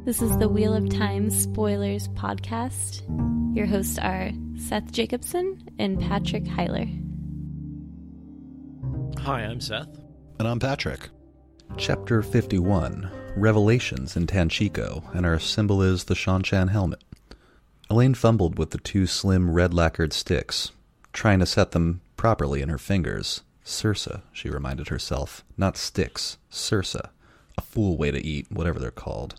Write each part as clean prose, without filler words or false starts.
This is the Wheel of Time Spoilers podcast. Your hosts are Seth Jacobson and Patrick Heiler. Hi, I'm Seth. And I'm Patrick. Chapter 51, Revelations in Tanchico, and our symbol is the Seanchan helmet. Elaine fumbled with the two slim red-lacquered sticks, trying to set them properly in her fingers. Sursa, she reminded herself. Not sticks. Sursa. A fool way to eat, whatever they're called.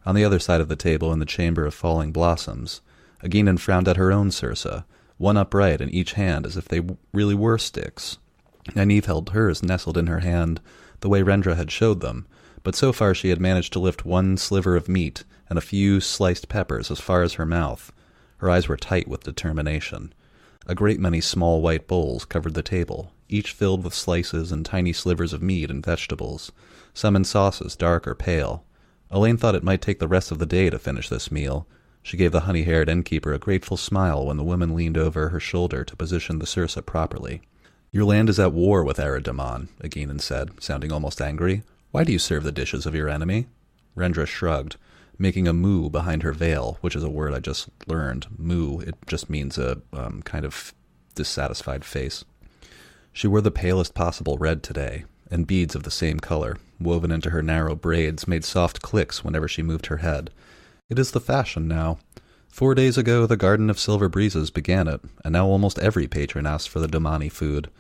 On the other side of the table, in the chamber of falling blossoms, Egeanin frowned at her own sursa, one upright in each hand as if they really were sticks. Nynaeve held hers nestled in her hand the way Rendra had showed them, but so far she had managed to lift one sliver of meat and a few sliced peppers as far as her mouth. Her eyes were tight with determination. A great many small white bowls covered the table, each filled with slices and tiny slivers of meat and vegetables, some in sauces dark or pale. Elaine thought it might take the rest of the day to finish this meal. She gave the honey-haired innkeeper a grateful smile when the woman leaned over her shoulder to position the sursa properly. "Your land is at war with Domon," Egeanin said, sounding almost angry. "Why do you serve the dishes of your enemy?" Rendra shrugged, making a moo behind her veil, which is a word I just learned. Moo, it just means a kind of dissatisfied face. She wore the palest possible red today, and beads of the same color, woven into her narrow braids, made soft clicks whenever she moved her head. It is the fashion now. 4 days ago the Garden of Silver Breezes began it, and now almost every patron asks for the Domani food.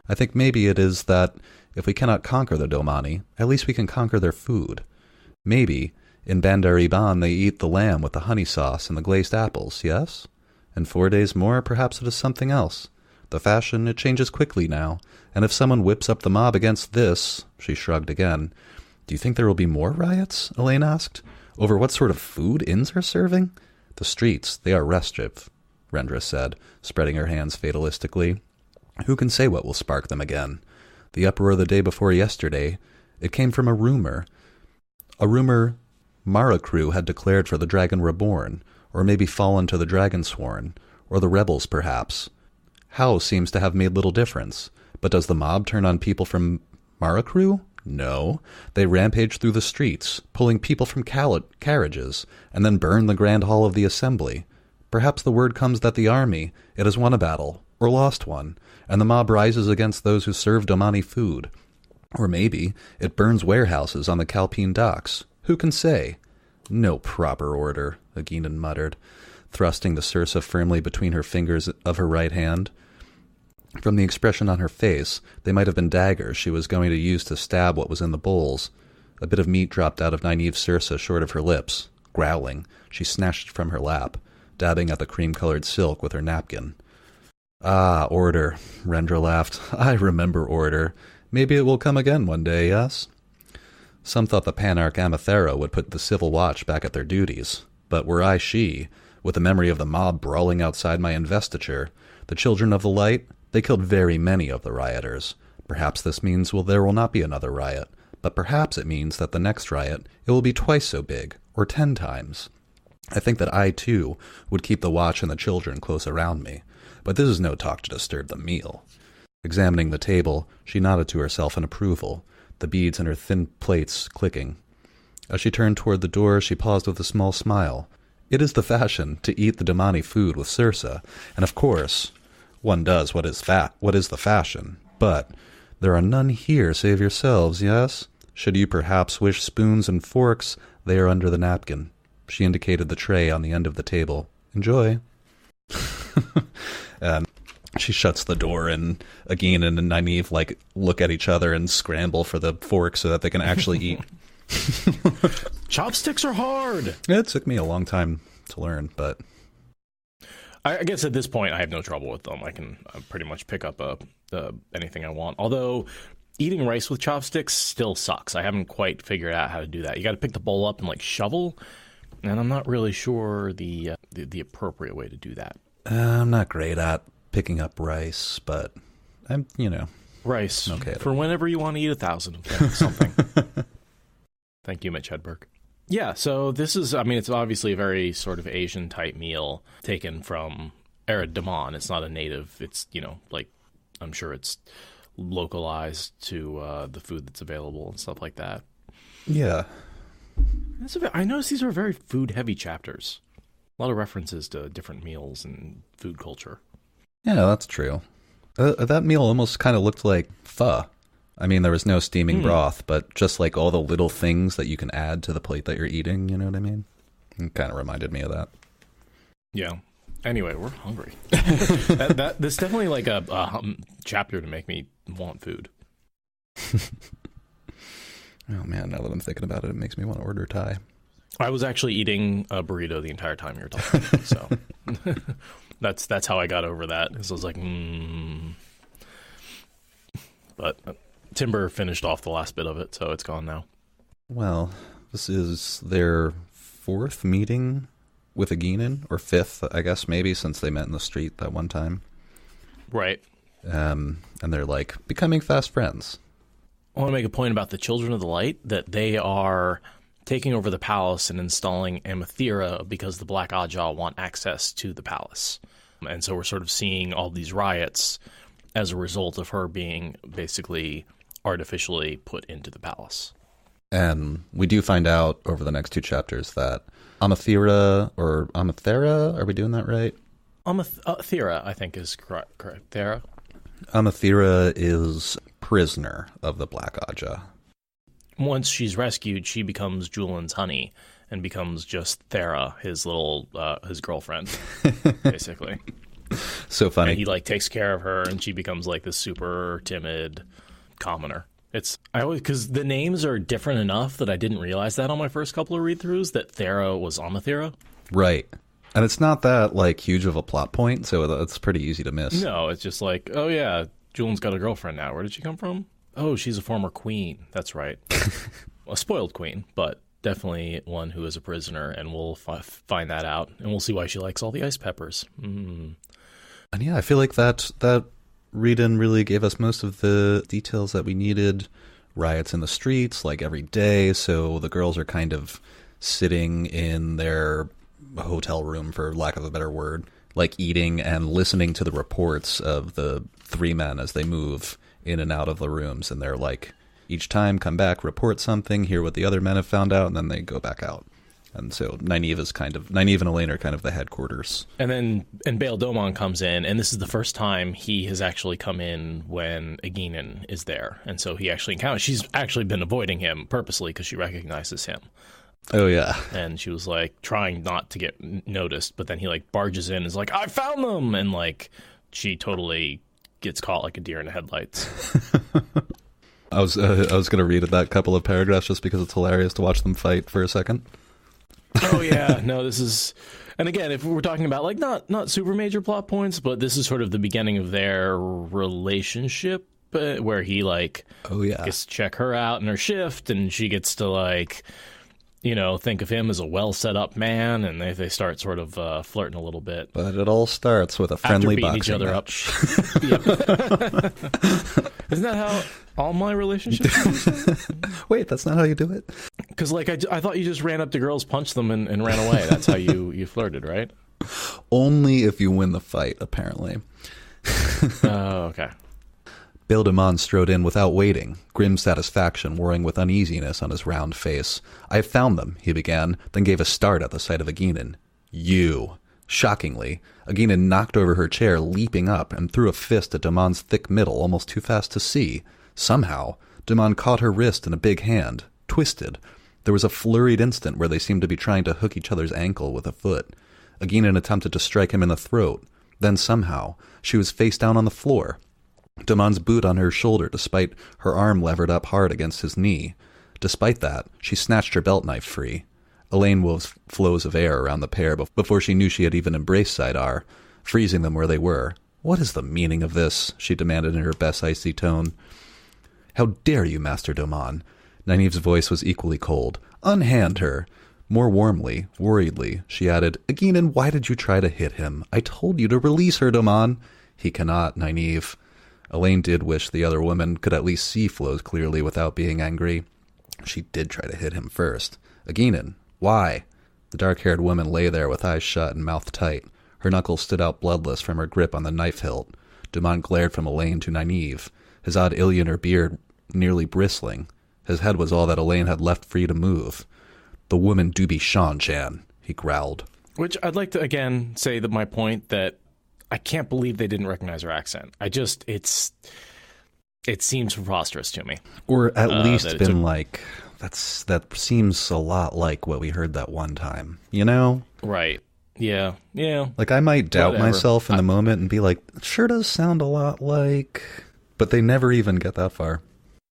I think maybe it is that, if we cannot conquer the Domani, at least we can conquer their food. Maybe, in Bandar Iban they eat the lamb with the honey sauce and the glazed apples, yes? In 4 days more, perhaps it is something else. The fashion, it changes quickly now, and if someone whips up the mob against this, she shrugged again. "Do you think there will be more riots?" Elaine asked. "Over what sort of food inns are serving?" "The streets, they are restive," Rendra said, spreading her hands fatalistically. "Who can say what will spark them again? The uproar the day before yesterday, it came from a rumor. A rumor Maracrew had declared for the Dragon Reborn, or maybe fallen to the Dragonsworn, or the rebels perhaps. How seems to have made little difference. But does the mob turn on people from Maracrew? No. They rampage through the streets, pulling people from carriages, and then burn the Grand Hall of the Assembly. Perhaps the word comes that the army, it has won a battle, or lost one, and the mob rises against those who serve Domani food. Or maybe it burns warehouses on the Calpine docks. Who can say?" "No proper order," Egeanin muttered, thrusting the sursa firmly between her fingers of her right hand. From the expression on her face, they might have been daggers she was going to use to stab what was in the bowls. A bit of meat dropped out of Nynaeve's sursa short of her lips. Growling, she snatched it from her lap, dabbing at the cream-colored silk with her napkin. "Ah, order," Rendra laughed. "I remember order. Maybe it will come again one day, yes?" Some thought the Panarch Amathera would put the Civil Watch back at their duties. But were I she, with the memory of the mob brawling outside my investiture, the Children of the Light, they killed very many of the rioters. Perhaps this means there will not be another riot, but perhaps it means that the next riot, it will be twice so big, or 10 times. I think that I, too, would keep the watch and the children close around me, but this is no talk to disturb the meal. Examining the table, she nodded to herself in approval, the beads in her thin plates clicking. As she turned toward the door, she paused with a small smile. It is the fashion to eat the Domani food with sursa, and of course, one does what is the fashion, but there are none here save yourselves, yes? Should you perhaps wish spoons and forks, they are under the napkin. She indicated the tray on the end of the table. Enjoy. And she shuts the door, and Egeanin and Nynaeve look at each other and scramble for the fork so that they can actually eat. Chopsticks are hard. It took me a long time to learn, but I guess at this point I have no trouble with them. I can pretty much pick up anything I want. Although eating rice with chopsticks still sucks. I haven't quite figured out how to do that. You got to pick the bowl up and shovel, and I'm not really sure the appropriate way to do that. I'm not great at picking up rice, but I'm rice okay for whenever you want to eat 1,000 of something. Thank you, Mitch Hedberg. Yeah, so this is, it's obviously a very sort of Asian-type meal taken from Domon. It's not a native. It's, I'm sure it's localized to the food that's available and stuff like that. Yeah. I noticed these were very food-heavy chapters. A lot of references to different meals and food culture. Yeah, that's true. That meal almost kind of looked like pho. I mean, there was no steaming broth, but just like all the little things that you can add to the plate that you're eating, you know what I mean? It kind of reminded me of that. Yeah. Anyway, we're hungry. This is definitely like a chapter to make me want food. Oh man, now that I'm thinking about it, it makes me want to order Thai. I was actually eating a burrito the entire time you were talking, so that's how I got over that. So I was like, But Timber finished off the last bit of it, so it's gone now. Well, this is their fourth meeting with Egeanin, or fifth, I guess, maybe, since they met in the street that one time. Right. And they're like becoming fast friends. I want to make a point about the Children of the Light, that they are taking over the palace and installing Amathera because the Black Ajah want access to the palace. And so we're sort of seeing all these riots as a result of her being basically artificially put into the palace. And we do find out over the next two chapters that Amathera, are we doing that right? Thera, I think, is correct. Thera? Amathera is prisoner of the Black Ajah. Once she's rescued, she becomes Juilin's honey and becomes just Thera, his girlfriend, basically. So funny. And he takes care of her, and she becomes this super timid commoner. Because the names are different enough that I didn't realize that on my first couple of read-throughs, that Thera was Amathera. Right. And it's not that huge of a plot point, so it's pretty easy to miss. No, it's just oh yeah, Juilin's got a girlfriend now. Where did she come from? Oh, she's a former queen. That's right. A spoiled queen, but definitely one who is a prisoner, and we'll find that out, and we'll see why she likes all the ice peppers. And yeah, I feel like that read-in really gave us most of the details that we needed. Riots in the streets, every day, so the girls are kind of sitting in their hotel room, for lack of a better word, eating and listening to the reports of the three men as they move in and out of the rooms, and they're each time come back, report something, hear what the other men have found out, and then they go back out. And so Nynaeve and Elaine are kind of the headquarters. And Bayle Domon comes in, and this is the first time he has actually come in when Egeanin is there. And so he actually encounters, she's actually been avoiding him purposely because she recognizes him. Oh, yeah. And she was trying not to get noticed, but then he barges in and is I found them! And she totally gets caught like a deer in the headlights. I was going to read that couple of paragraphs just because it's hilarious to watch them fight for a second. Oh yeah, no, this is, and again, if we're talking about not super major plot points, but this is sort of the beginning of their relationship, where he gets to check her out in her shift, and she gets to think of him as a well set up man, and they start sort of flirting a little bit. But it all starts with a friendly boxing each other match. Up. Isn't that how all my relationships are? Wait, that's not how you do it? Because I thought you just ran up to girls, punched them, and ran away. That's how you flirted, right? Only if you win the fight, apparently. Oh, okay. Bayle Domon strode in without waiting, grim satisfaction warring with uneasiness on his round face. "I have found them," he began, then gave a start at the sight of Egeanin. "You." Shockingly, Egeanin knocked over her chair, leaping up, and threw a fist at Domon's thick middle, almost too fast to see. Somehow, Domon caught her wrist in a big hand, twisted. There was a flurried instant where they seemed to be trying to hook each other's ankle with a foot. Egeanin attempted to strike him in the throat. Then somehow, she was face down on the floor. Domon's boot on her shoulder, despite her arm levered up hard against his knee. Despite that, she snatched her belt knife free. Elaine wove flows of air around the pair before she knew she had even embraced Saidar, freezing them where they were. "What is the meaning of this?" she demanded in her best icy tone. "How dare you, Master Domon?" Nynaeve's voice was equally cold. "Unhand her." More warmly, worriedly, she added, "Egeanin, why did you try to hit him? I told you to release her, Domon." "He cannot, Nynaeve." Elaine did wish the other woman could at least see flows clearly without being angry. She did try to hit him first. "Egeanin, why?" The dark-haired woman lay there with eyes shut and mouth tight. Her knuckles stood out bloodless from her grip on the knife hilt. Domon glared from Elaine to Nynaeve, his odd Ilioner beard nearly bristling. His head was all that Elaine had left free to move. The woman do be Seanchan, he growled. Which I'd like to, again, say that my point that I can't believe they didn't recognize her accent. It seems preposterous to me. Or at least been like, that seems a lot like what we heard that one time, you know? Right. Yeah. Yeah. Like, I might doubt myself in the moment and be like, sure does sound a lot like... But they never even get that far.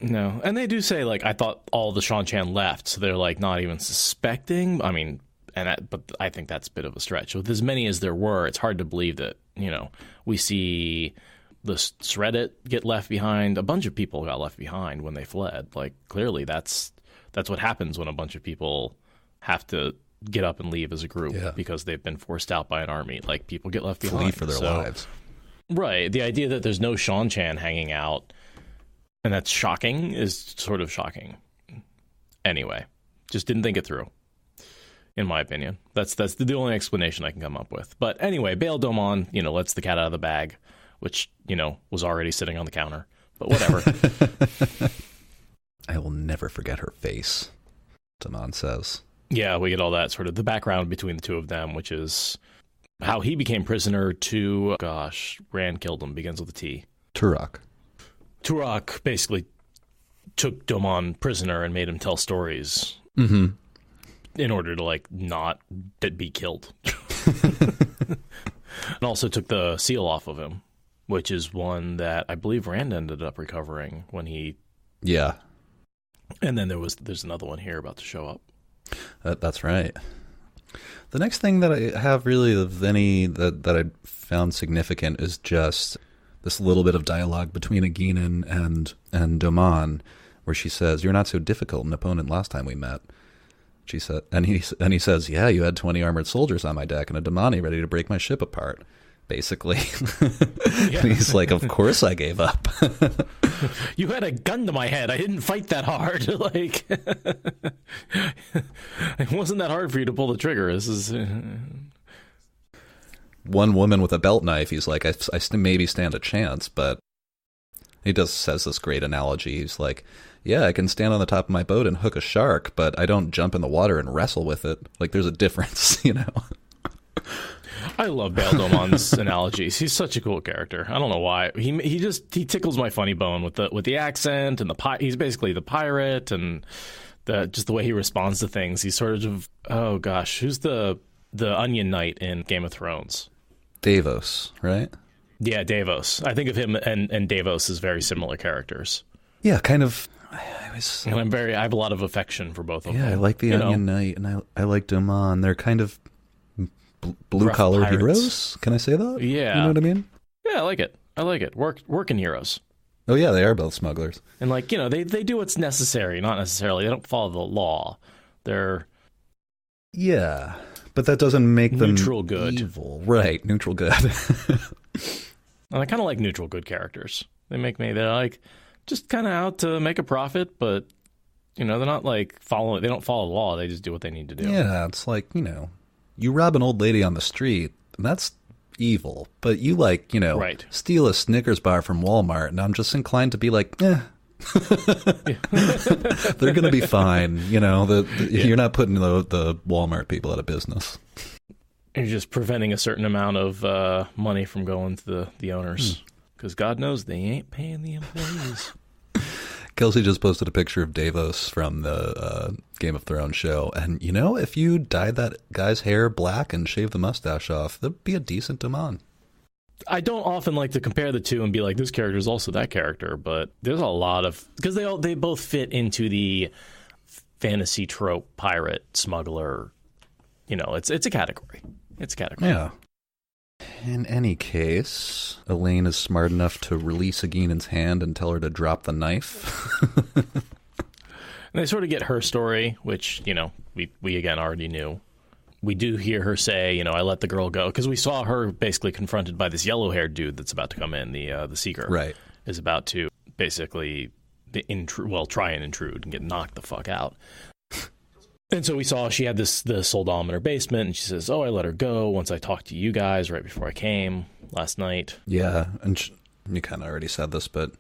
No. And they do say, like, I thought all the Seanchan left, so they're, like, not even suspecting. I mean, but I think that's a bit of a stretch. With as many as there were, it's hard to believe that, you know, we see the Shreddit get left behind. A bunch of people got left behind when they fled. Like, clearly that's what happens when a bunch of people have to get up and leave as a group because they've been forced out by an army. Like, people get left behind. Flee for their lives. Right. The idea that there's no Seanchan hanging out, and that's shocking, is sort of shocking. Anyway, just didn't think it through, in my opinion. That's the only explanation I can come up with. But anyway, Bayle Domon, you know, lets the cat out of the bag, which, you know, was already sitting on the counter. But whatever. I will never forget her face, Domon says. Yeah, we get all that sort of the background between the two of them, which is how he became prisoner to, Rand killed him, begins with a T. Turok. Turok basically took Domon prisoner and made him tell stories in order to, like, not be killed. And also took the seal off of him, which is one that I believe Rand ended up recovering when he... Yeah. And then there's another one here about to show up. That's right. The next thing that I have really of any that I found significant is just this little bit of dialogue between Egeanin and Domon, where she says, "You're not so difficult an opponent last time we met." She said, and he says, "Yeah, you had 20 armored soldiers on my deck and a Domani ready to break my ship apart." Basically. And he's like, "Of course I gave up." You had a gun to my head. I didn't fight that hard. Like, it wasn't that hard for you to pull the trigger. This is one woman with a belt knife. He's like, I maybe stand a chance, but he says this great analogy. He's like, "Yeah, I can stand on the top of my boat and hook a shark, but I don't jump in the water and wrestle with it." Like, there's a difference, you know. I love Bayle Domon's analogies. He's such a cool character. I don't know why. He tickles my funny bone with the accent and he's basically the pirate and just the way he responds to things. He's sort of, oh gosh, who's the Onion Knight in Game of Thrones? Davos, right? Yeah, Davos. I think of him and Davos as very similar characters. Yeah, kind of. And I have a lot of affection for both of them. Yeah, I like the Onion Knight and I like Domon. They're kind of blue-collar heroes? Can I say that? Yeah. You know what I mean? Yeah, I like it. Working heroes. Oh, yeah, they are both smugglers. And, like, you know, they do what's necessary, not necessarily. They don't follow the law. They're... Yeah, but that doesn't make them neutral good. Evil. Right, neutral good. And I kind of like neutral good characters. They're like, just kind of out to make a profit, but, you know, they're not, like, they don't follow the law. They just do what they need to do. Yeah, it's like, you know... You rob an old lady on the street, and that's evil. But you, like, you know, steal a Snickers bar from Walmart, and I'm just inclined to be like, They're going to be fine. You know, you're not putting the Walmart people out of business. You're just preventing a certain amount of money from going to the owners. Because God knows they ain't paying the employees. Kelsey just posted a picture of Davos from the Game of Thrones show. And, you know, if you dyed that guy's hair black and shaved the mustache off, that'd be a decent Domon. I don't often like to compare the two and be like, this character is also that character. But there's a lot of... Because they both fit into the fantasy trope, pirate, smuggler. You know, it's a category. It's a category. Yeah. In any case, Elaine is smart enough to release Egeanin's hand and tell her to drop the knife. And they sort of get her story, which, you know, we again already knew. We do hear her say, you know, I let the girl go. Because we saw her basically confronted by this yellow-haired dude that's about to come in, the Seeker. Right. Is about to basically try and intrude and get knocked the fuck out. And so we saw she had this old dom in her basement, and she says, "Oh, I let her go once I talked to you guys right before I came last night." Yeah, and you kind of already said this, but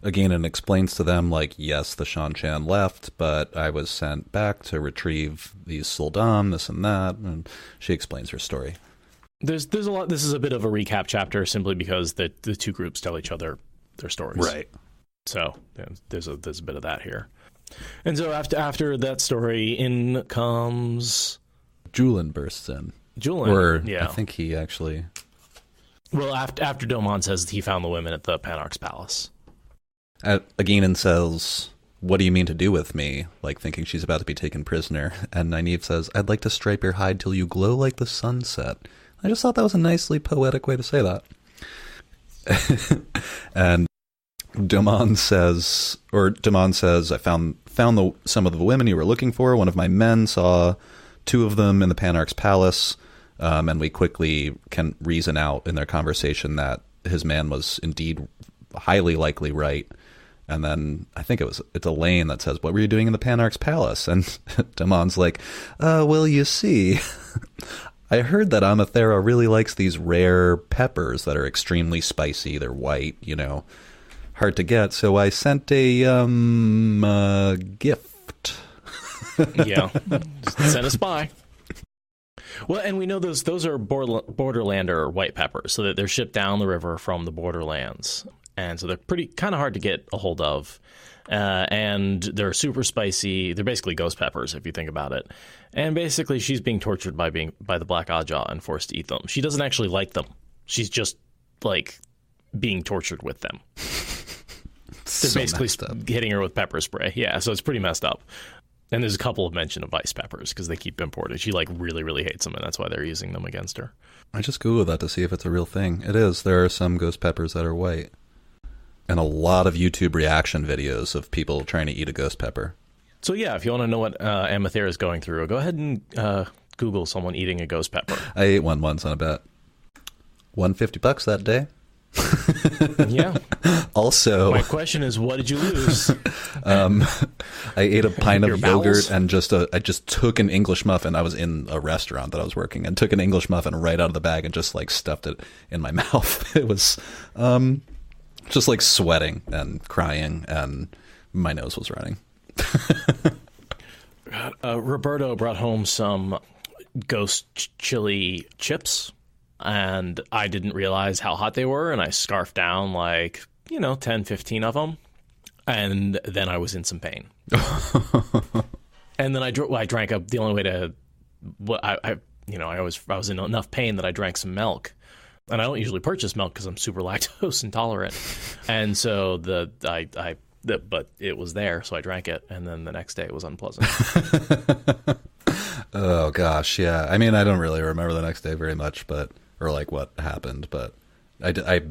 Egeanin explains to them, like, yes, the Seanchan left, but I was sent back to retrieve these Suldam, this and that, and she explains her story. There's a lot. This is a bit of a recap chapter simply because the two groups tell each other their stories. Right. So yeah, there's a bit of that here. And so after that story, in comes... Juilin bursts in. Juilin, or yeah. I think he actually... Well, after Domon says that he found the women at the Panarch's palace. Egeanin says, what do you mean to do with me? Like, thinking she's about to be taken prisoner. And Nynaeve says, I'd like to stripe your hide till you glow like the sunset. I just thought that was a nicely poetic way to say that. And Domon says, I found some of the women you were looking for. One of my men saw two of them in the Panarch's palace, and we quickly can reason out in their conversation that his man was indeed highly likely right. And then I think it's Elaine that says, what were you doing in the Panarch's palace? And Damon's like, well, you see, I heard that Amathera really likes these rare peppers that are extremely spicy. They're white, hard to get. So I sent a gift. Yeah, just send a spy. Well, and we know those are borderlander white peppers, so that they're shipped down the river from the borderlands. And so they're kind of hard to get a hold of. And they're super spicy. They're basically ghost peppers, if you think about it. And basically, she's being tortured by the Black Ajah and forced to eat them. She doesn't actually like them. She's just, like, being tortured with them. They're so basically hitting her with pepper spray. Yeah, so it's pretty messed up. And there's a couple of mention of ice peppers because they keep imported. She, like, really, really hates them, and that's why they're using them against her. I just Googled that to see if it's a real thing. It is. There are some ghost peppers that are white. And a lot of YouTube reaction videos of people trying to eat a ghost pepper. So yeah, if you want to know what Amathera is going through, go ahead and Google someone eating a ghost pepper. I ate one once on a bet. $150 that day. Yeah. Also, my question is, what did you lose? I ate a pint of bowels? yogurt and I just took an English muffin. I was in a restaurant that I was working and took an English muffin right out of the bag and just like stuffed it in my mouth. It was just like sweating and crying, and my nose was running. Roberto brought home some ghost chili chips, and I didn't realize how hot they were, and I scarfed down like 10, 15 of them, and then I was in some pain. And then I drank up. The only way to I was in enough pain that I drank some milk. And I don't usually purchase milk because I'm super lactose intolerant, and so but it was there, so I drank it, and then the next day it was unpleasant. Oh gosh, yeah. I mean, I don't really remember the next day very much, or like what happened, but I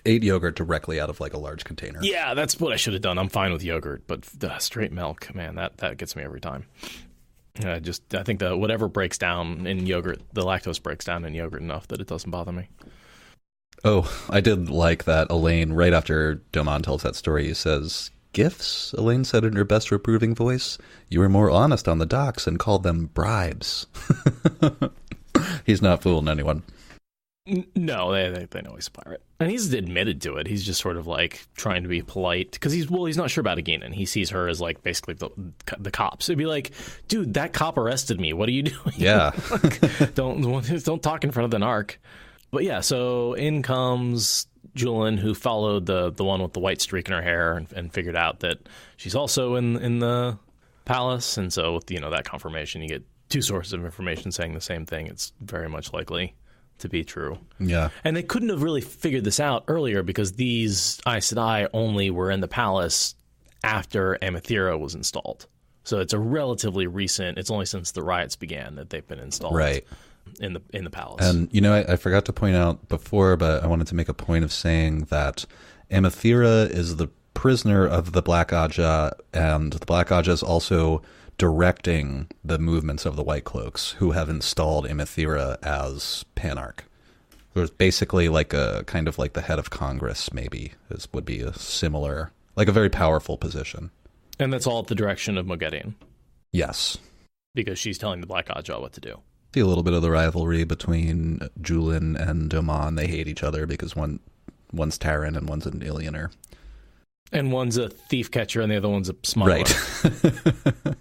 ate yogurt directly out of like a large container. Yeah, that's what I should have done. I'm fine with yogurt, but straight milk, man, that gets me every time. I think that whatever breaks down in yogurt, the lactose breaks down in yogurt enough that it doesn't bother me. Oh, I did like that Elaine, right after Domon tells that story, he says, "Gifts?" Elaine said in her best reproving voice. "You were more honest on the docks and called them bribes." He's not fooling anyone. No, they know he's a pirate. And he's admitted to it. He's just sort of like trying to be polite because he's not sure about Egeanin. He sees her as like basically the cops. It'd be like, dude, that cop arrested me. What are you doing? Yeah. Like, don't talk in front of the narc. But yeah, so in comes Juilin, who followed the one with the white streak in her hair and figured out that she's also in the palace. And so with that confirmation, you get two sources of information saying the same thing. It's very much likely to be true. Yeah. And they couldn't have really figured this out earlier because these Aes Sedai only were in the palace after Amathera was installed. So it's a relatively recent, it's only since the riots began that they've been installed right in the palace. And I forgot to point out before, but I wanted to make a point of saying that Amathera is the prisoner of the Black Ajah, and the Black Ajah is also directing the movements of the White Cloaks, who have installed Amathera as Panarch. So it's basically like a kind of like the head of Congress, maybe, would be a similar, like a very powerful position. And that's all at the direction of Moghedien. Yes. Because she's telling the Black Ajah what to do. See a little bit of the rivalry between Juilin and Domon. They hate each other because one's Terran and one's an Illianer. And one's a thief catcher and the other one's a smuggler. Right.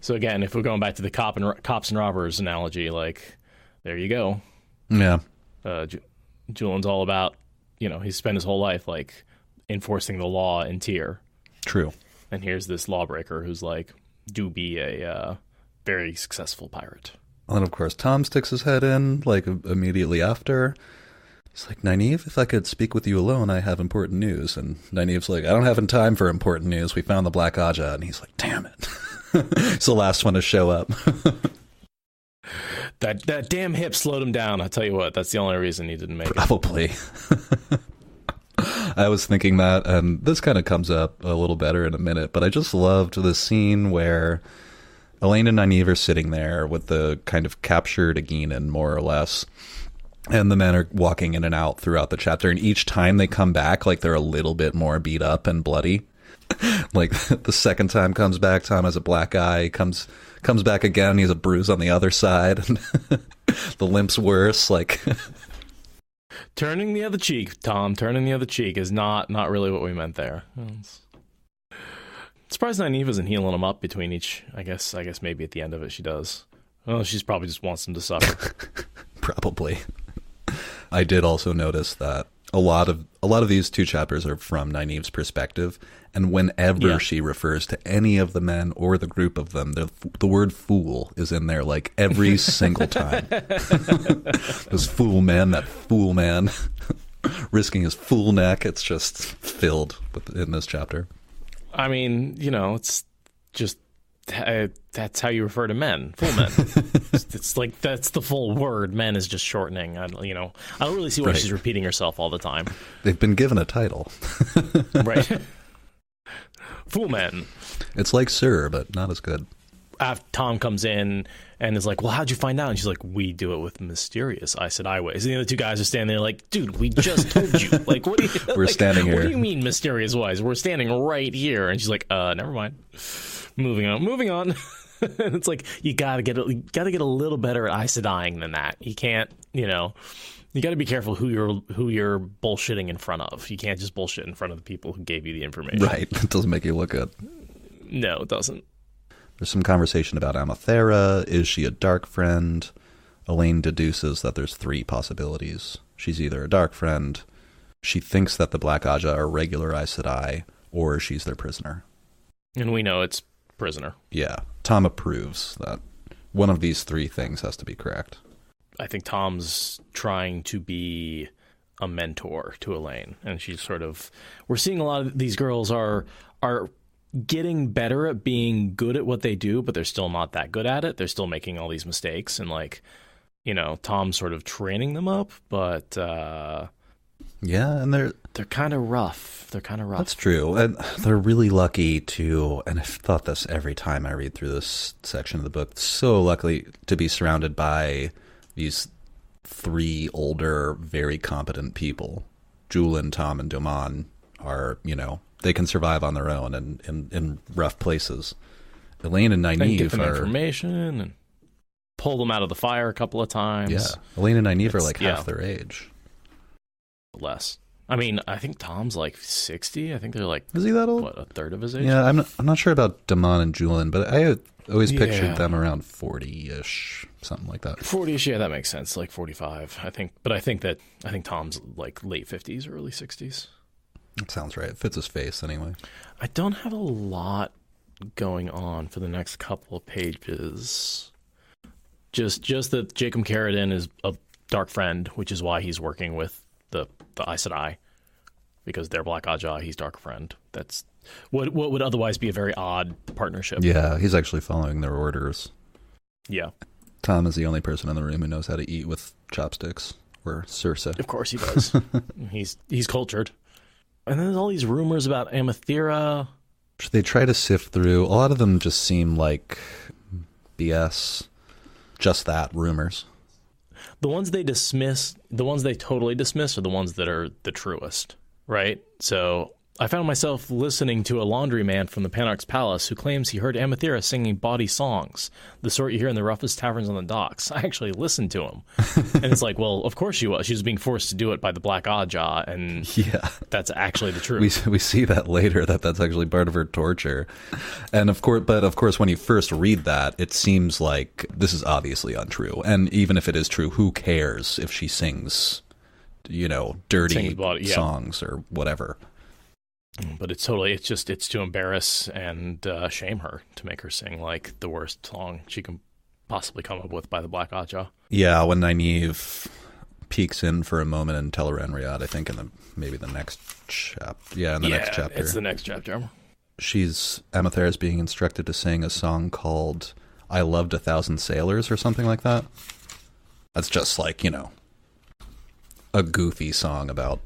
So again, if we're going back to the cops and robbers analogy, like, there you go. Yeah. Juilin's all about, he's spent his whole life, like, enforcing the law in Tyr. True. And here's this lawbreaker who's like, do be a very successful pirate. And of course, Thom sticks his head in, like, immediately after. He's like, Nynaeve, if I could speak with you alone, I have important news. And Nynaeve's like, I don't have time for important news. We found the Black Ajah. And he's like, damn it. He's the last one to show up. That damn hip slowed him down. I tell you what, that's the only reason he didn't make Probably. I was thinking that, and this kind of comes up a little better in a minute, but I just loved the scene where Elayne and Nynaeve are sitting there with the kind of captured Egeanin, more or less, and the men are walking in and out throughout the chapter, and each time they come back, like, they're a little bit more beat up and bloody. Like, the second time comes back, Thom has a black eye, comes back again, he has a bruise on the other side, and the limp's worse, like... Turning the other cheek, Thom, turning the other cheek is not really what we meant there. Surprised Nynaeve isn't healing him up between each. I guess maybe at the end of it she does. Well, she's probably just wants him to suffer. Probably. I did also notice that a lot of these two chapters are from Nynaeve's perspective, and whenever she refers to any of the men or the group of them, the word fool is in there, like, every single time. This fool man, that fool man, risking his fool neck, it's just filled in this chapter. I mean, it's just that's how you refer to men, fool men. It's like, that's the full word. Men is just shortening. I don't really see why she's repeating herself all the time. They've been given a title. Right. Fool men. It's like Sir, but not as good. After Thom comes in and is like, well, how'd you find out? And she's like, we do it with mysterious Aes Sedai ways. And the other two guys are standing there like, dude, we just told you. Like, what do you... We're standing here. What do you mean mysterious ways? We're standing right here. And she's like, never mind. Moving on. And it's like, you gotta get a little better at Aes Sedaiing than that. You can't, you got to be careful who you're bullshitting in front of. You can't just bullshit in front of the people who gave you the information. Right. It doesn't make you look good. No, it doesn't. There's some conversation about Amathera. Is she a dark friend? Elayne deduces that there's three possibilities. She's either a dark friend, she thinks that the Black Ajah are regular Aes Sedai, or she's their prisoner. And we know it's prisoner. Yeah. Thom approves that one of these three things has to be correct. I think Thom's trying to be a mentor to Elayne, and she's sort of... We're seeing a lot of these girls are getting better at being good at what they do, but they're still not that good at it. They're still making all these mistakes, and, like, Thom's sort of training them up, but yeah, and they're kind of rough. That's true, and they're really lucky to, and I've thought this every time I read through this section of the book, so lucky to be surrounded by these three older, very competent people. Juilin, Thom, and Domon are, they can survive on their own and in rough places. Elayne and Nynaeve get them information and pull them out of the fire a couple of times. Yeah, Elayne and Nynaeve are like half their age. Less. I mean, I think Thom's like 60. I think they're like... Is he that old? What, a third of his age? Yeah, I'm not sure about Domon and Juilin, but I always pictured them around 40-ish, something like that. 40-ish, yeah, that makes sense. Like 45, I think. But I think Thom's like late 50s, early 60s. That sounds right. It fits his face anyway. I don't have a lot going on for the next couple of pages. Just that Jacob Carradine is a dark friend, which is why he's working with the Aes Sedai, because they're Black Ajah, he's dark friend. That's what would otherwise be a very odd partnership. Yeah, he's actually following their orders. Yeah. Thom is the only person in the room who knows how to eat with chopsticks, or sursa. Of course he does. He's cultured. And then there's all these rumors about Amathera. They try to sift through. A lot of them just seem like BS. Just that, rumors. The ones they dismiss, the ones they totally dismiss are the ones that are the truest, right? So I found myself listening to a laundryman from the Panarch's palace who claims he heard Amathera singing bawdy songs, the sort you hear in the roughest taverns on the docks. I actually listened to him. And it's like, well, of course she was. She was being forced to do it by the Black Ajah, and that's actually the truth. We see that later, that's actually part of her torture. And of course, when you first read that, it seems like this is obviously untrue. And even if it is true, who cares if she sings, dirty songs or whatever. But it's to embarrass and shame her, to make her sing like the worst song she can possibly come up with by the Black Ajah. Yeah, when Nynaeve peeks in for a moment in Tel'aran'rhiod, I think maybe the next chapter. Yeah, in the next chapter. It's the next chapter. Amathera's being instructed to sing a song called I Loved 1,000 Sailors or something like that. That's just like, a goofy song about...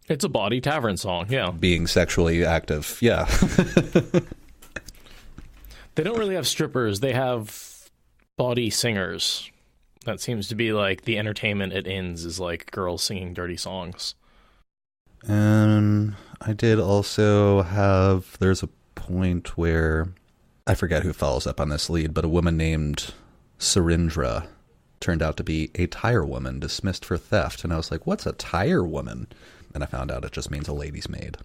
It's a bawdy tavern song, yeah. Being sexually active, yeah. They don't really have strippers. They have bawdy singers. That seems to be like the entertainment at inns is like girls singing dirty songs. And I did also have... There's a point where... I forget who follows up on this lead, but a woman named Serindra turned out to be a tire woman dismissed for theft. And I was like, what's a tire woman? And I found out it just means a lady's maid.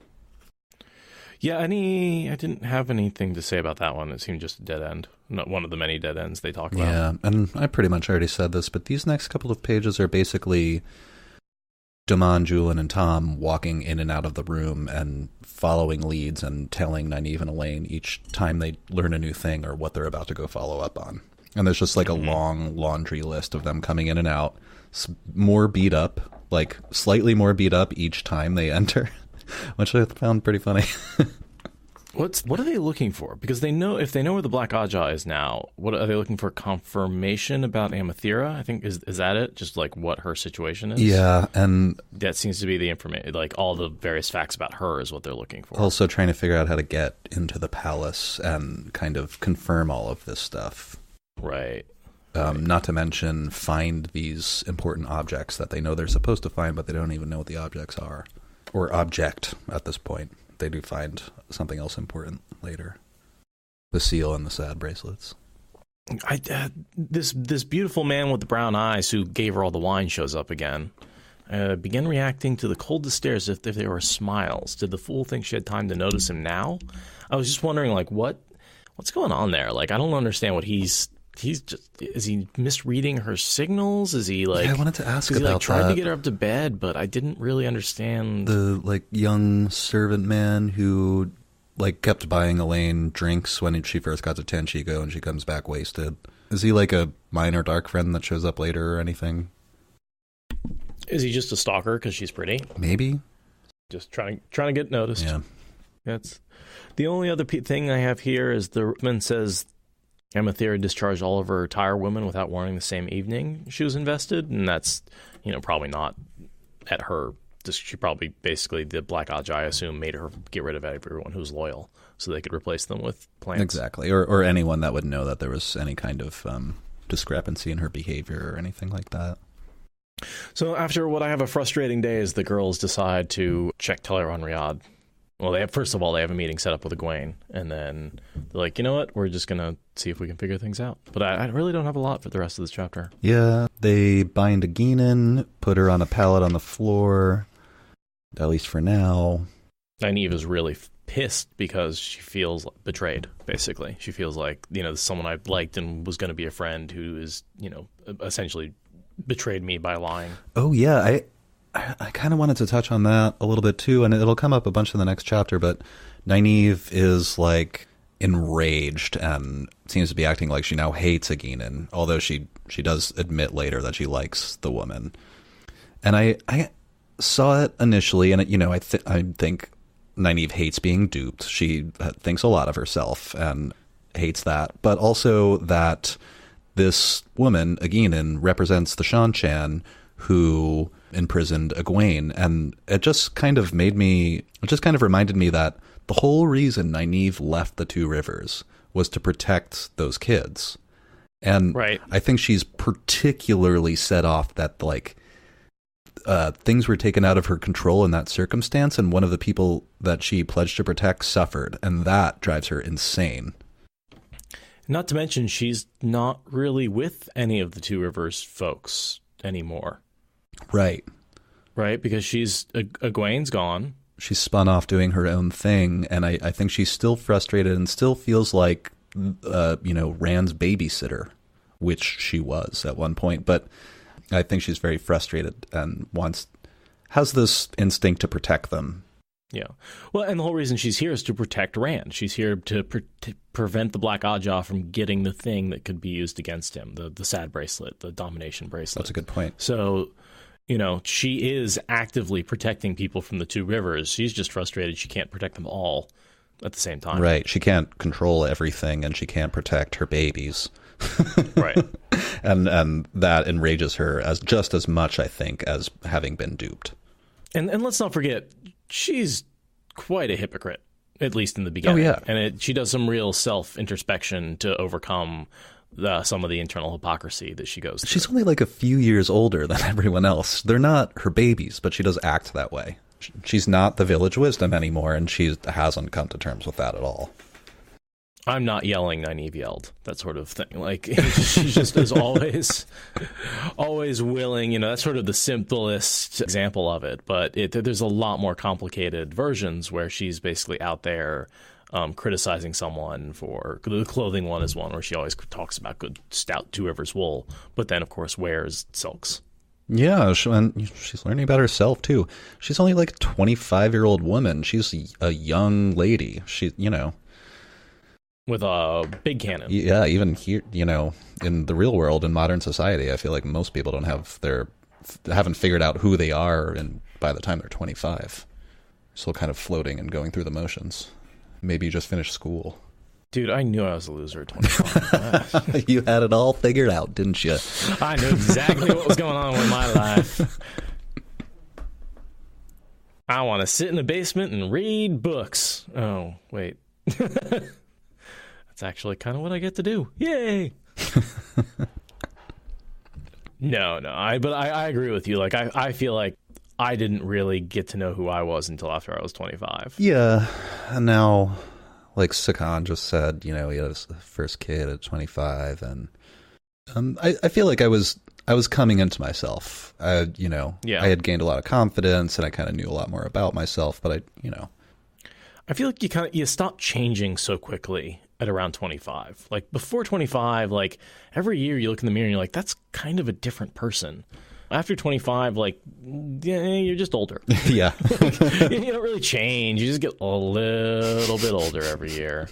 Yeah, I didn't have anything to say about that one. It seemed just a dead end. Not one of the many dead ends they talk about. Yeah, and I pretty much already said this, but these next couple of pages are basically Domon, Juilin, and Thom walking in and out of the room and following leads and telling Nynaeve and Elaine each time they learn a new thing or what they're about to go follow up on. And there's just like a long laundry list of them coming in and out, more beat up. Like slightly more beat up each time they enter, which I found pretty funny. What are they looking for? Because if they know where the Black Ajah is now, what are they looking for? Confirmation about Amathera? I think is that it? Just like what her situation is. Yeah, and that seems to be the information. Like all the various facts about her is what they're looking for. Also trying to figure out how to get into the palace and kind of confirm all of this stuff. Right. Not to mention find these important objects that they know they're supposed to find, but they don't even know what the objects are. Or object at this point. They do find something else important later. The seal and the sad bracelets. This beautiful man with the brown eyes who gave her all the wine shows up again. Began reacting to the coldest stares as if they were smiles. Did the fool think she had time to notice him now? I was just wondering, like, what's going on there? Like, I don't understand what he's just, is he misreading her signals? Is he like... Yeah, I wanted to ask about that. He tried to get her up to bed, but I didn't really understand. The, like, young servant man who, like, kept buying Elaine drinks when she first got to Tanchico and she comes back wasted. Is he like a minor dark friend that shows up later or anything? Is he just a stalker because she's pretty? Maybe. Just trying to get noticed. Yeah. That's the only other thing I have here is the man says... Amathera discharged all of her tire women without warning the same evening she was invested, and that's, probably not at her. She probably basically, the Black Ajah, I assume, made her get rid of everyone who's loyal so they could replace them with plants. Exactly, or anyone that would know that there was any kind of discrepancy in her behavior or anything like that. So after what I have a frustrating day is the girls decide to check Tel'aran'rhiod. Well, first of all, they have a meeting set up with Egwene, and then they're like, you know what, we're just going to see if we can figure things out. But I really don't have a lot for the rest of this chapter. Yeah, they bind Egeanin, put her on a pallet on the floor, at least for now. Nynaeve is really pissed because she feels betrayed, basically. She feels like, someone I liked and was going to be a friend who is, essentially betrayed me by lying. Oh, yeah, I kind of wanted to touch on that a little bit too, and it'll come up a bunch in the next chapter, but Nynaeve is like enraged and seems to be acting like she now hates Egeanin, although she does admit later that she likes the woman. And I saw it initially, and I think Nynaeve hates being duped. She thinks a lot of herself and hates that, but also that this woman, Egeanin, represents the Seanchan who imprisoned Egwene, and it just kind of reminded me that the whole reason Nynaeve left the Two Rivers was to protect those kids. And right. I think she's particularly set off that, like, things were taken out of her control in that circumstance, and one of the people that she pledged to protect suffered, and that drives her insane. Not to mention, she's not really with any of the Two Rivers folks anymore. Right. Right, because Egwene's gone. She's spun off doing her own thing, and I think she's still frustrated and still feels like, Rand's babysitter, which she was at one point. But I think she's very frustrated and has this instinct to protect them. Yeah. Well, and the whole reason she's here is to protect Rand. She's here to prevent the Black Ajah from getting the thing that could be used against him, the sad bracelet, the domination bracelet. That's a good point. So, she is actively protecting people from the Two Rivers. She's just frustrated she can't protect them all at the same time. Right. She can't control everything, and she can't protect her babies. Right. And that enrages her just as much, I think, as having been duped. And let's not forget, she's quite a hypocrite, at least in the beginning. Oh, yeah. And she does some real self-introspection to overcome some of the internal hypocrisy that she goes through. She's only like a few years older than everyone else. They're not her babies, but she does act that way. She's not the village wisdom anymore, and she hasn't come to terms with that at all. I'm not yelling, Nynaeve yelled, that sort of thing. Like, she just is always willing, that's sort of the simplest example of it. But there's a lot more complicated versions where she's basically out there criticizing someone for, the clothing one is one where she always talks about good, stout Two Rivers wool, but then, of course, wears silks. Yeah, and she's learning about herself, too. She's only like a 25-year-old woman. She's a young lady. With a big cannon. Yeah, even here, in the real world, in modern society, I feel like most people haven't figured out who they are, and by the time they're 25, still kind of floating and going through the motions. Maybe you just finished school. Dude, I knew I was a loser at 25. You had it all figured out, didn't you? I knew exactly what was going on with my life. I want to sit in the basement and read books. Oh, wait. That's actually kind of what I get to do. Yay! No, but I agree with you. Like, I feel like I didn't really get to know who I was until after I was 25. Yeah, and now, like Seanchan just said, he had his first kid at 25, and I feel like I was coming into myself. I had gained a lot of confidence, and I kind of knew a lot more about myself, but I feel like you stop changing so quickly at around 25. Like, before 25, like, every year you look in the mirror and you're like, that's kind of a different person. After 25, like, you're just older. Yeah. You don't really change. You just get a little bit older every year.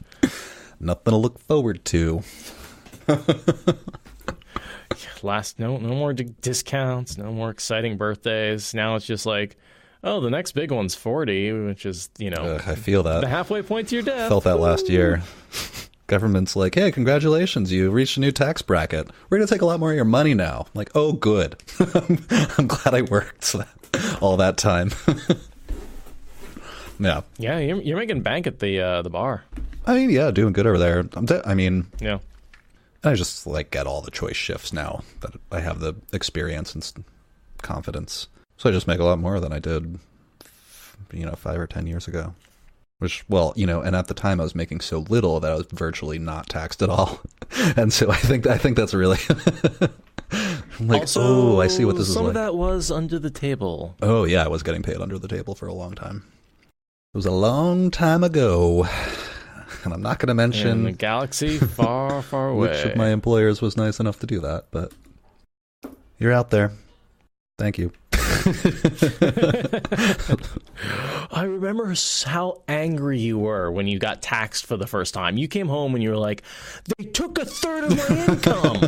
Nothing to look forward to. No more discounts, no more exciting birthdays. Now it's just like, oh, the next big one's 40, which is, I feel that. The halfway point to your death. Felt that last year. Government's like, hey, congratulations, you reached a new tax bracket. We're going to take a lot more of your money now. I'm like, oh, good. I'm glad I worked all that time. Yeah. Yeah, you're making bank at the bar. I mean, yeah, doing good over there. Yeah. I just get all the choice shifts now that I have the experience and confidence. So I just make a lot more than I did, 5 or 10 years ago. Which, and at the time I was making so little that I was virtually not taxed at all. And so I think that's really also, I see what this is like. Some of that was under the table. Oh, yeah, I was getting paid under the table for a long time. It was a long time ago. And I'm not going to mention... in the galaxy far, far away. Which of my employers was nice enough to do that, but you're out there. Thank you. I remember how angry you were when you got taxed for the first time. You came home and you were like, they took a third of my income.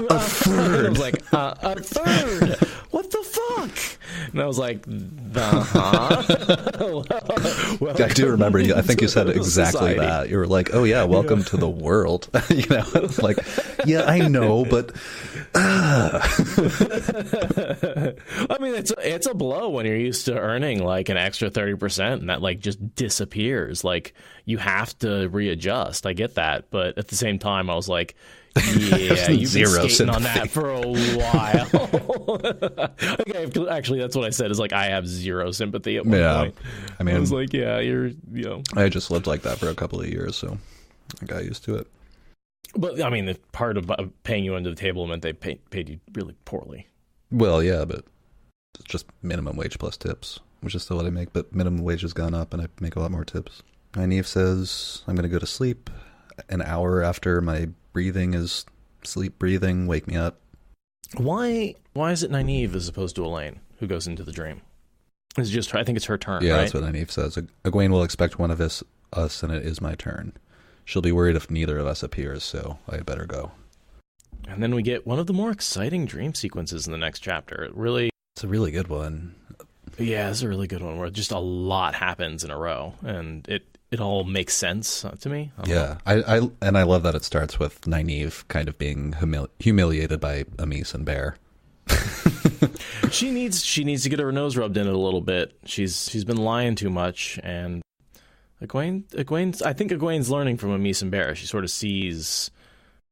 A third. I was like, a third. What the fuck? And I was like, I do remember you. I think you said exactly society. that. You were like, oh yeah, welcome to the world. Like Yeah, I know, but I mean, it's a blow when you're used to earning like an extra 30% and that like just disappears. Like you have to readjust. I get that, but at the same time, I was like, yeah, you've been skating on that for a while. Okay, actually, that's what I said. Is like I have zero sympathy at one point. I mean, I was like, yeah, I just lived like that for a couple of years, so I got used to it. But I mean, the part of paying you under the table meant they paid you really poorly. Well, yeah, but it's just minimum wage plus tips, which is still what I make. But minimum wage has gone up, and I make a lot more tips. Nynaeve says I'm going to go to sleep an hour after my breathing is sleep breathing. Wake me up. Why is it Nynaeve as opposed to Elaine who goes into the dream? It's just I think it's her turn. Yeah, right? That's what Nynaeve says. Egwene will expect one of us, and it is my turn. She'll be worried if neither of us appears, so I had better go. And then we get one of the more exciting dream sequences in the next chapter. It's a really good one. Yeah, it's a really good one where just a lot happens in a row, and it all makes sense to me. Yeah, I love that it starts with Nynaeve kind of being humiliated by Amis and Bear. She needs to get her nose rubbed in it a little bit. She's been lying too much, and Egwene's I think Egwene's learning from Amis and Bear. She sort of sees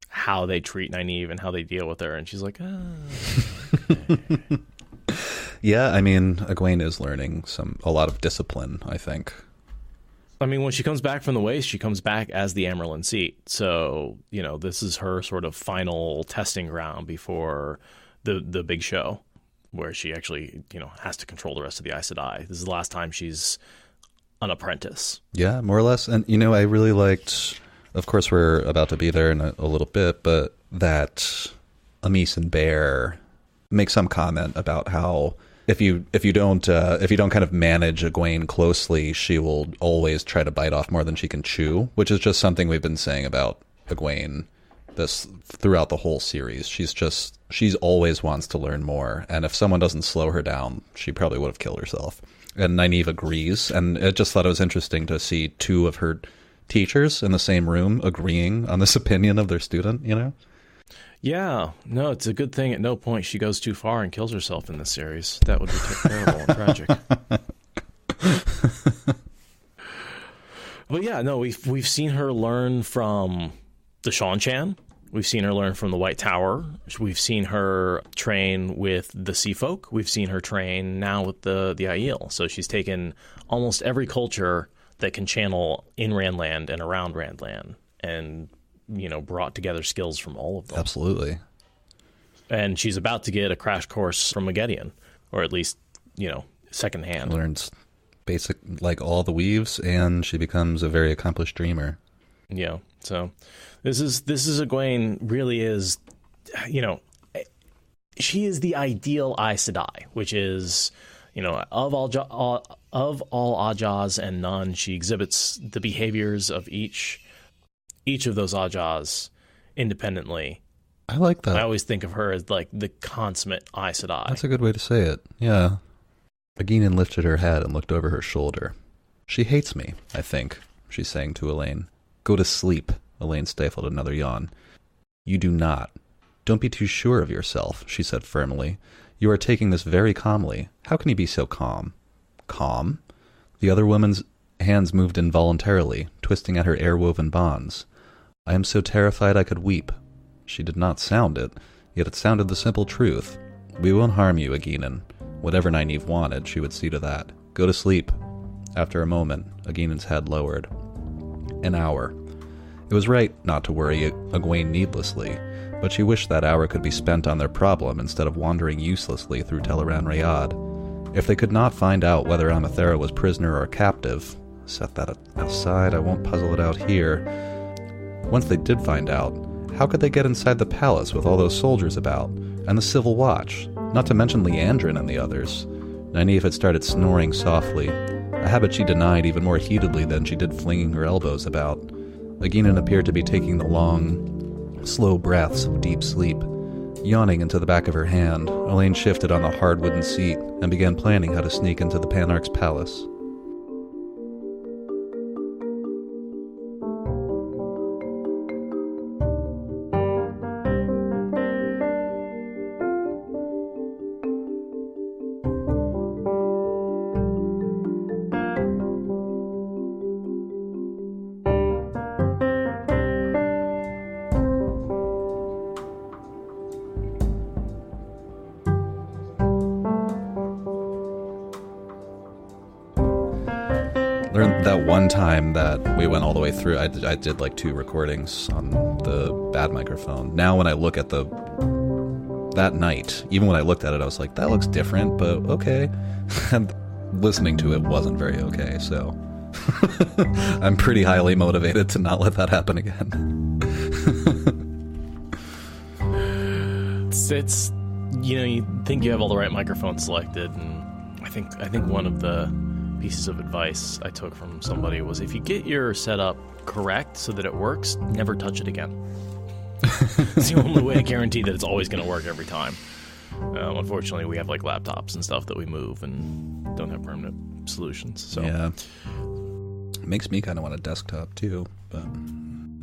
how they treat Nynaeve and how they deal with her, and she's like, okay. Yeah, I mean, Egwene is learning a lot of discipline, I think. I mean, when she comes back from the waste, she comes back as the Amyrlin Seat. So, this is her sort of final testing ground before the big show, where she actually, has to control the rest of the Aes Sedai. This is the last time she's an apprentice. Yeah, more or less. And, I really liked, of course, we're about to be there in a little bit, but that Amis and Bear make some comment about how if you don't kind of manage Egwene closely, she will always try to bite off more than she can chew, which is just something we've been saying about Egwene throughout the whole series. She's always wants to learn more, and if someone doesn't slow her down, she probably would have killed herself. And Nynaeve agrees, and I just thought it was interesting to see two of her teachers in the same room agreeing on this opinion of their student, Yeah, no, it's a good thing at no point she goes too far and kills herself in this series. That would be terrible and tragic. But yeah, no, we've seen her learn from the Seanchan. We've seen her learn from the White Tower. We've seen her train with the Sea Folk. We've seen her train now with the Aiel. So she's taken almost every culture that can channel in Randland and around Randland and brought together skills from all of them. Absolutely. And she's about to get a crash course from Egeanin, or at least, secondhand. Learns basic, like all the weaves, and she becomes a very accomplished dreamer. Yeah. So this is Egwene really is, she is the ideal Aes Sedai, which is, of all Ajahs and none, she exhibits the behaviors of each of those Ajahs independently. I like that. I always think of her as like the consummate Aes Sedai. That's a good way to say it. Yeah. Egeanin lifted her head and looked over her shoulder. She hates me, I think, she's saying to Elaine. Go to sleep. Elaine stifled another yawn. You do not. Don't be too sure of yourself, she said firmly. You are taking this very calmly. How can you be so calm? Calm? The other woman's hands moved involuntarily, twisting at her air-woven bonds. I am so terrified I could weep. She did not sound it, yet it sounded the simple truth. We won't harm you, Egeanin. Whatever Nynaeve wanted, she would see to that. Go to sleep. After a moment, Egeanin's head lowered. An hour. It was right not to worry Egwene needlessly, but she wished that hour could be spent on their problem instead of wandering uselessly through Teleran Rayad. If they could not find out whether Amathera was prisoner or captive, set that aside, I won't puzzle it out here. Once they did find out, how could they get inside the palace with all those soldiers about, and the Civil Watch, not to mention Leandrin and the others? Nynaeve had started snoring softly, a habit she denied even more heatedly than she did flinging her elbows about. Egeanin appeared to be taking the long, slow breaths of deep sleep. Yawning into the back of her hand, Elaine shifted on the hard wooden seat and began planning how to sneak into the Panarch's palace. Learned that one time that we went all the way through, I did like 2 recordings on the bad microphone. Now when I look at that night, even when I looked at it, I was like, that looks different, but okay. And listening to it wasn't very okay, so I'm pretty highly motivated to not let that happen again. It's you think you have all the right microphones selected, and I think one of the pieces of advice I took from somebody was, if you get your setup correct so that it works, never touch it again. It's the only way to guarantee that it's always going to work every time. Unfortunately, we have like laptops and stuff that we move and don't have permanent solutions. So yeah, it makes me kind of want a desktop too. But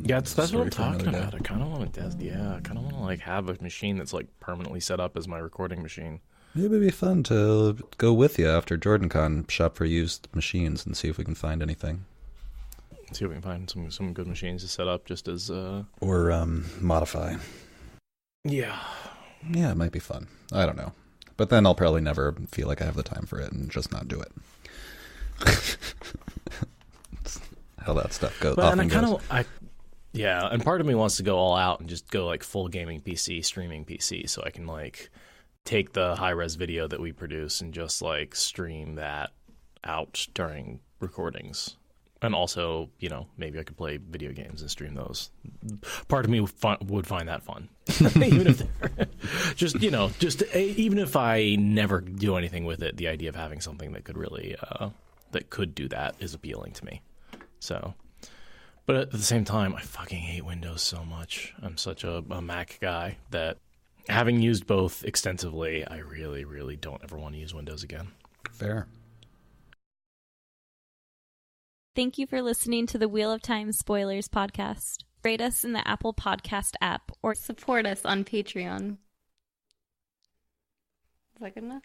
yeah, that's what I'm talking about. I kind of want I kind of want to like have a machine that's like permanently set up as my recording machine. Maybe it'd be fun to go with you after JordanCon, shop for used machines and see if we can find anything. See if we can find some good machines to set up just as... Or modify. Yeah. Yeah, it might be fun. I don't know. But then I'll probably never feel like I have the time for it and just not do it. How that stuff goes. But, and part of me wants to go all out and just go like full gaming PC, streaming PC, so I can like take the high-res video that we produce and just like stream that out during recordings. And also, maybe I could play video games and stream those. Part of me would find that fun. Even if even if I never do anything with it, the idea of having something that could really that could do that is appealing to me. So, but at the same time, I fucking hate Windows so much. I'm such a Mac guy that, having used both extensively, I really, really don't ever want to use Windows again. Fair. Thank you for listening to the Wheel of Time Spoilers podcast. Rate us in the Apple Podcast app or support us on Patreon. Is that good enough?